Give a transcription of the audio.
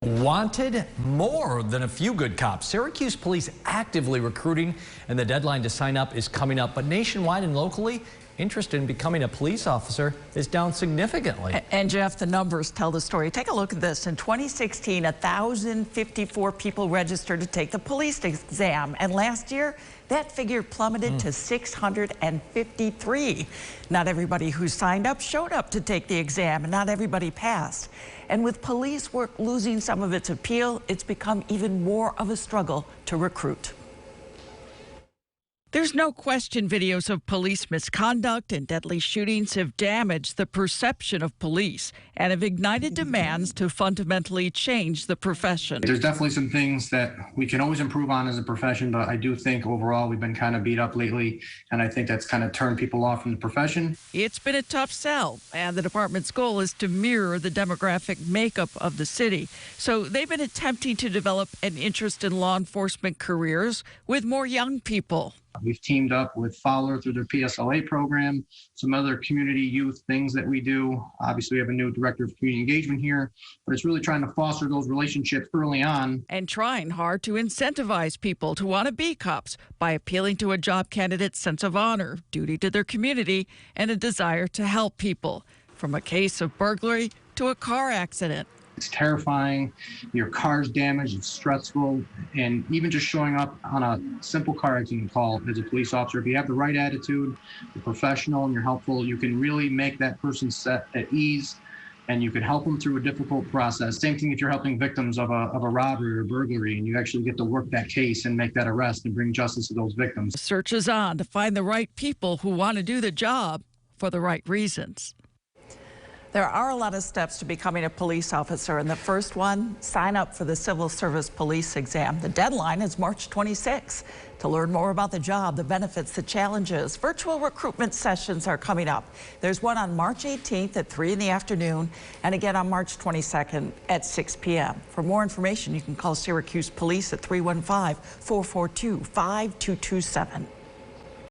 Wanted more than a few good cops. Syracuse Police actively recruiting, and the deadline to sign up is coming up. But nationwide and locally, interest in becoming a police officer is down significantly. And Jeff, the numbers tell the story. Take a look at this. In 2016, 1,054 people registered to take the police exam. And last year, that figure plummeted to 653. Not everybody who signed up showed up to take the exam, and not everybody passed. And with police work losing some of its appeal, it's become even more of a struggle to recruit. There's no question videos of police misconduct and deadly shootings have damaged the perception of police and have ignited demands to fundamentally change the profession. There's definitely some things that we can always improve on as a profession, but I do think overall we've been kind of beat up lately, and I think that's kind of turned people off from the profession. It's been a tough sell, and the department's goal is to mirror the demographic makeup of the city. So they've been attempting to develop an interest in law enforcement careers with more young people. We've teamed up with Fowler through their PSLA program, some other community youth things that we do. Obviously, we have a new director of community engagement here, but it's really trying to foster those relationships early on. And trying hard to incentivize people to want to be cops by appealing to a job candidate's sense of honor, duty to their community, and a desire to help people. From a case of burglary to a car accident. It's terrifying. Your car's damaged. It's stressful. And even just showing up on a simple car accident call as a police officer, if you have the right attitude, you're professional and you're helpful, you can really make that person set at ease, and you can help them through a difficult process. Same thing if you're helping victims of a robbery or burglary, and you actually get to work that case and make that arrest and bring justice to those victims. The search is on to find the right people who want to do the job for the right reasons. There are a lot of steps to becoming a police officer, and the first one, sign up for the Civil Service Police exam. The deadline is March 26. To learn more about the job, the benefits, the challenges, virtual recruitment sessions are coming up. There's one on March 18th at 3 in the afternoon, and again on March 22nd at 6 p.m. For more information, you can call Syracuse Police at 315-442-5227.